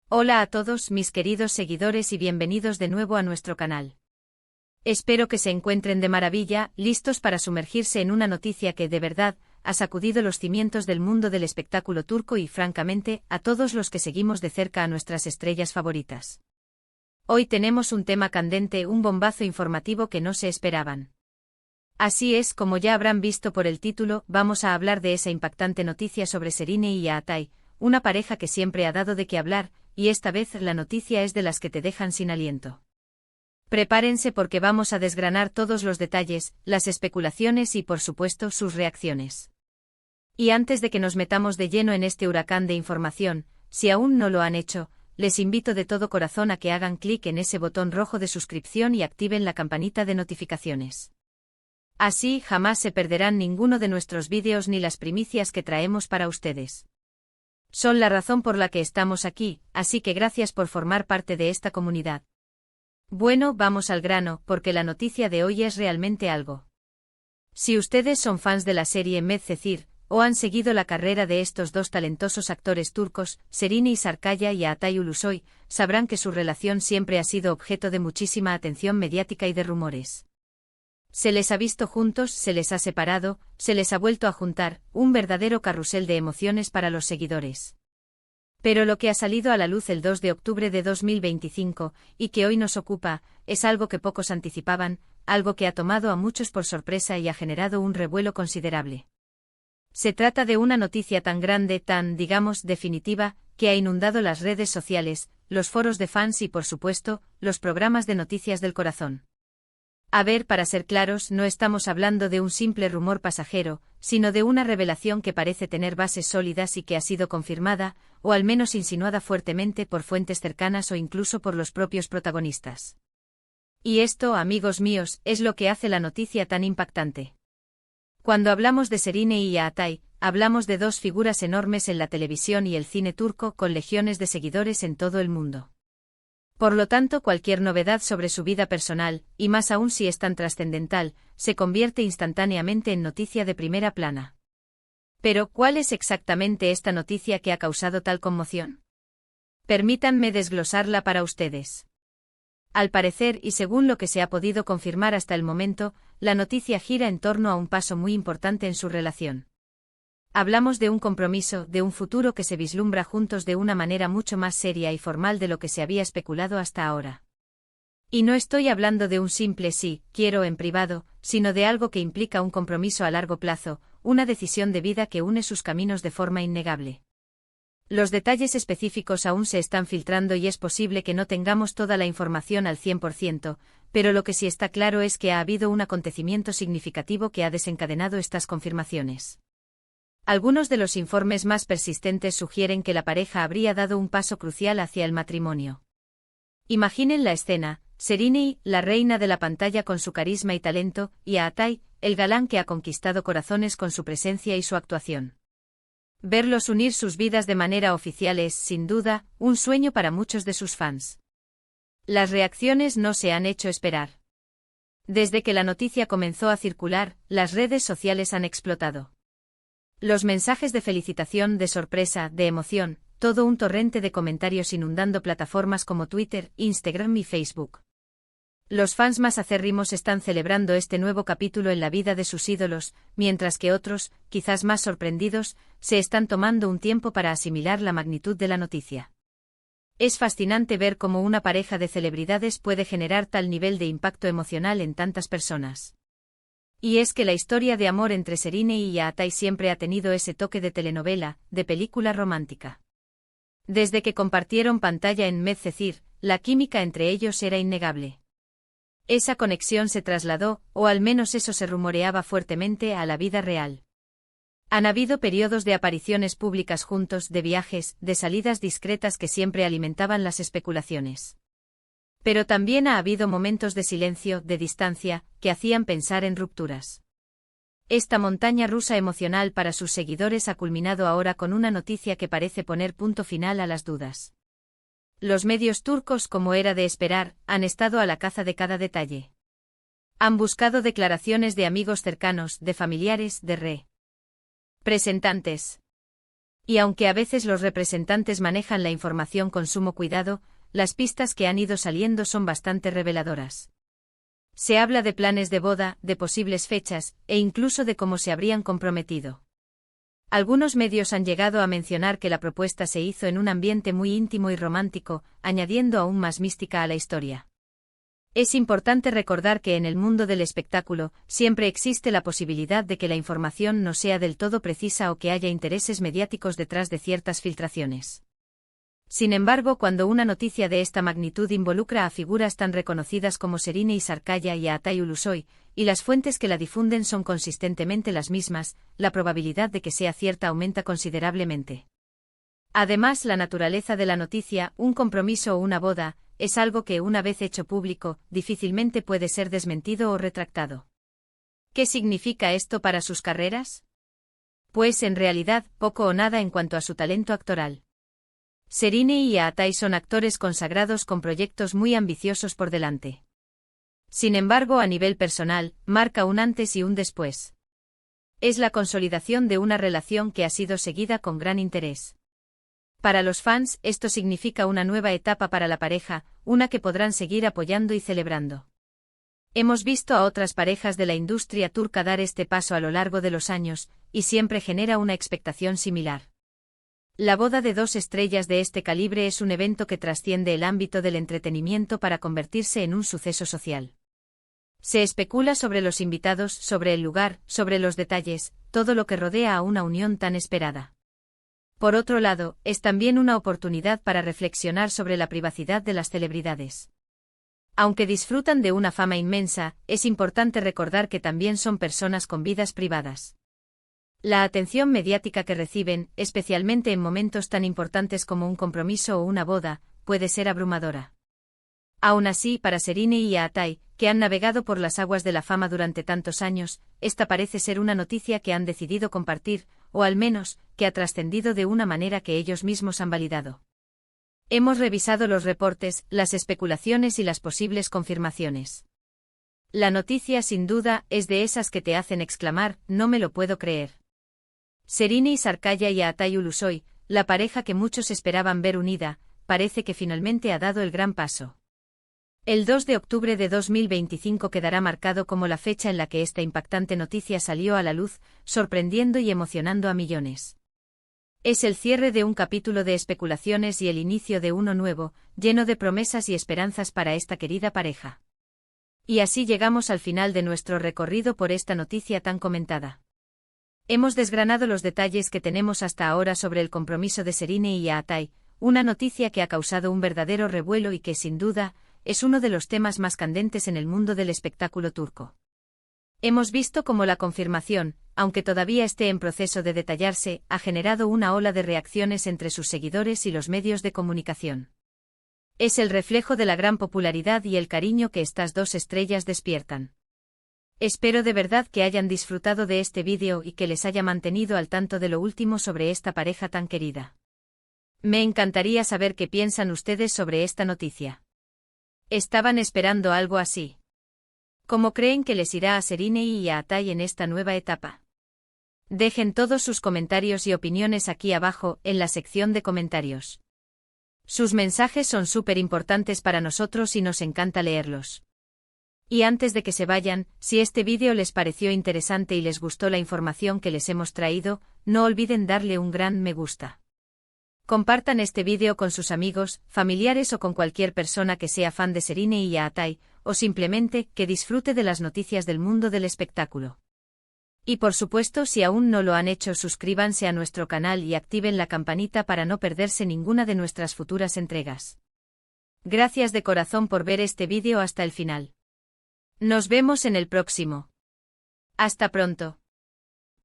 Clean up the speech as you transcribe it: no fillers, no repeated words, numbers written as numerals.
Hola a todos mis queridos seguidores y bienvenidos de nuevo a nuestro canal. Espero que se encuentren de maravilla, listos para sumergirse en una noticia que, de verdad, ha sacudido los cimientos del mundo del espectáculo turco y, francamente, a todos los que seguimos de cerca a nuestras estrellas favoritas. Hoy tenemos un tema candente, un bombazo informativo que no se esperaban. Así es, como ya habrán visto por el título, vamos a hablar de esa impactante noticia sobre Serine y Çağatay, una pareja que siempre ha dado de qué hablar, y esta vez la noticia es de las que te dejan sin aliento. Prepárense porque vamos a desgranar todos los detalles, las especulaciones y, por supuesto, sus reacciones. Y antes de que nos metamos de lleno en este huracán de información, si aún no lo han hecho, les invito de todo corazón a que hagan clic en ese botón rojo de suscripción y activen la campanita de notificaciones. Así jamás se perderán ninguno de nuestros vídeos ni las primicias que traemos para ustedes. Son la razón por la que estamos aquí, así que gracias por formar parte de esta comunidad. Bueno, vamos al grano, porque la noticia de hoy es realmente algo. Si ustedes son fans de la serie Medcezir, o han seguido la carrera de estos dos talentosos actores turcos, Serine Sarıkaya y Çağatay Ulusoy, sabrán que su relación siempre ha sido objeto de muchísima atención mediática y de rumores. Se les ha visto juntos, se les ha separado, se les ha vuelto a juntar, un verdadero carrusel de emociones para los seguidores. Pero lo que ha salido a la luz el 2 de octubre de 2025, y que hoy nos ocupa, es algo que pocos anticipaban, algo que ha tomado a muchos por sorpresa y ha generado un revuelo considerable. Se trata de una noticia tan grande, tan, digamos, definitiva, que ha inundado las redes sociales, los foros de fans y, por supuesto, los programas de noticias del corazón. A ver, para ser claros, no estamos hablando de un simple rumor pasajero, sino de una revelación que parece tener bases sólidas y que ha sido confirmada, o al menos insinuada fuertemente por fuentes cercanas o incluso por los propios protagonistas. Y esto, amigos míos, es lo que hace la noticia tan impactante. Cuando hablamos de Serine y Çağatay, hablamos de dos figuras enormes en la televisión y el cine turco con legiones de seguidores en todo el mundo. Por lo tanto, cualquier novedad sobre su vida personal, y más aún si es tan trascendental, se convierte instantáneamente en noticia de primera plana. Pero, ¿cuál es exactamente esta noticia que ha causado tal conmoción? Permítanme desglosarla para ustedes. Al parecer, y según lo que se ha podido confirmar hasta el momento, la noticia gira en torno a un paso muy importante en su relación. Hablamos de un compromiso, de un futuro que se vislumbra juntos de una manera mucho más seria y formal de lo que se había especulado hasta ahora. Y no estoy hablando de un simple sí, quiero en privado, sino de algo que implica un compromiso a largo plazo, una decisión de vida que une sus caminos de forma innegable. Los detalles específicos aún se están filtrando y es posible que no tengamos toda la información al 100%, pero lo que sí está claro es que ha habido un acontecimiento significativo que ha desencadenado estas confirmaciones. Algunos de los informes más persistentes sugieren que la pareja habría dado un paso crucial hacia el matrimonio. Imaginen la escena: Serine, la reina de la pantalla con su carisma y talento, y Çağatay, el galán que ha conquistado corazones con su presencia y su actuación. Verlos unir sus vidas de manera oficial es, sin duda, un sueño para muchos de sus fans. Las reacciones no se han hecho esperar. Desde que la noticia comenzó a circular, las redes sociales han explotado. Los mensajes de felicitación, de sorpresa, de emoción, todo un torrente de comentarios inundando plataformas como Twitter, Instagram y Facebook. Los fans más acérrimos están celebrando este nuevo capítulo en la vida de sus ídolos, mientras que otros, quizás más sorprendidos, se están tomando un tiempo para asimilar la magnitud de la noticia. Es fascinante ver cómo una pareja de celebridades puede generar tal nivel de impacto emocional en tantas personas. Y es que la historia de amor entre Serine y Çağatay siempre ha tenido ese toque de telenovela, de película romántica. Desde que compartieron pantalla en Medcezir, la química entre ellos era innegable. Esa conexión se trasladó, o al menos eso se rumoreaba fuertemente, a la vida real. Han habido periodos de apariciones públicas juntos, de viajes, de salidas discretas que siempre alimentaban las especulaciones. Pero también ha habido momentos de silencio, de distancia, que hacían pensar en rupturas. Esta montaña rusa emocional para sus seguidores ha culminado ahora con una noticia que parece poner punto final a las dudas. Los medios turcos, como era de esperar, han estado a la caza de cada detalle. Han buscado declaraciones de amigos cercanos, de familiares, de representantes Y aunque a veces los representantes manejan la información con sumo cuidado, las pistas que han ido saliendo son bastante reveladoras. Se habla de planes de boda, de posibles fechas, e incluso de cómo se habrían comprometido. Algunos medios han llegado a mencionar que la propuesta se hizo en un ambiente muy íntimo y romántico, añadiendo aún más mística a la historia. Es importante recordar que en el mundo del espectáculo, siempre existe la posibilidad de que la información no sea del todo precisa o que haya intereses mediáticos detrás de ciertas filtraciones. Sin embargo, cuando una noticia de esta magnitud involucra a figuras tan reconocidas como Serine Sarkaya y Atay Ulusoy, y las fuentes que la difunden son consistentemente las mismas, la probabilidad de que sea cierta aumenta considerablemente. Además, la naturaleza de la noticia, un compromiso o una boda, es algo que, una vez hecho público, difícilmente puede ser desmentido o retractado. ¿Qué significa esto para sus carreras? Pues en realidad, poco o nada en cuanto a su talento actoral. Serine y Atay son actores consagrados con proyectos muy ambiciosos por delante. Sin embargo, a nivel personal, marca un antes y un después. Es la consolidación de una relación que ha sido seguida con gran interés. Para los fans, esto significa una nueva etapa para la pareja, una que podrán seguir apoyando y celebrando. Hemos visto a otras parejas de la industria turca dar este paso a lo largo de los años, y siempre genera una expectación similar. La boda de dos estrellas de este calibre es un evento que trasciende el ámbito del entretenimiento para convertirse en un suceso social. Se especula sobre los invitados, sobre el lugar, sobre los detalles, todo lo que rodea a una unión tan esperada. Por otro lado, es también una oportunidad para reflexionar sobre la privacidad de las celebridades. Aunque disfrutan de una fama inmensa, es importante recordar que también son personas con vidas privadas. La atención mediática que reciben, especialmente en momentos tan importantes como un compromiso o una boda, puede ser abrumadora. Aún así, para Serine y Atay, que han navegado por las aguas de la fama durante tantos años, esta parece ser una noticia que han decidido compartir, o al menos, que ha trascendido de una manera que ellos mismos han validado. Hemos revisado los reportes, las especulaciones y las posibles confirmaciones. La noticia, sin duda, es de esas que te hacen exclamar, no me lo puedo creer. Serine Sarkaya y Atay Ulusoy, la pareja que muchos esperaban ver unida, parece que finalmente ha dado el gran paso. El 2 de octubre de 2025 quedará marcado como la fecha en la que esta impactante noticia salió a la luz, sorprendiendo y emocionando a millones. Es el cierre de un capítulo de especulaciones y el inicio de uno nuevo, lleno de promesas y esperanzas para esta querida pareja. Y así llegamos al final de nuestro recorrido por esta noticia tan comentada. Hemos desgranado los detalles que tenemos hasta ahora sobre el compromiso de Serine y Atay, una noticia que ha causado un verdadero revuelo y que, sin duda, es uno de los temas más candentes en el mundo del espectáculo turco. Hemos visto cómo la confirmación, aunque todavía esté en proceso de detallarse, ha generado una ola de reacciones entre sus seguidores y los medios de comunicación. Es el reflejo de la gran popularidad y el cariño que estas dos estrellas despiertan. Espero de verdad que hayan disfrutado de este vídeo y que les haya mantenido al tanto de lo último sobre esta pareja tan querida. Me encantaría saber qué piensan ustedes sobre esta noticia. ¿Estaban esperando algo así? ¿Cómo creen que les irá a Serine y a Atay en esta nueva etapa? Dejen todos sus comentarios y opiniones aquí abajo, en la sección de comentarios. Sus mensajes son súper importantes para nosotros y nos encanta leerlos. Y antes de que se vayan, si este vídeo les pareció interesante y les gustó la información que les hemos traído, no olviden darle un gran me gusta. Compartan este vídeo con sus amigos, familiares o con cualquier persona que sea fan de Serine y Atay, o simplemente que disfrute de las noticias del mundo del espectáculo. Y por supuesto, si aún no lo han hecho, suscríbanse a nuestro canal y activen la campanita para no perderse ninguna de nuestras futuras entregas. Gracias de corazón por ver este vídeo hasta el final. Nos vemos en el próximo. Hasta pronto.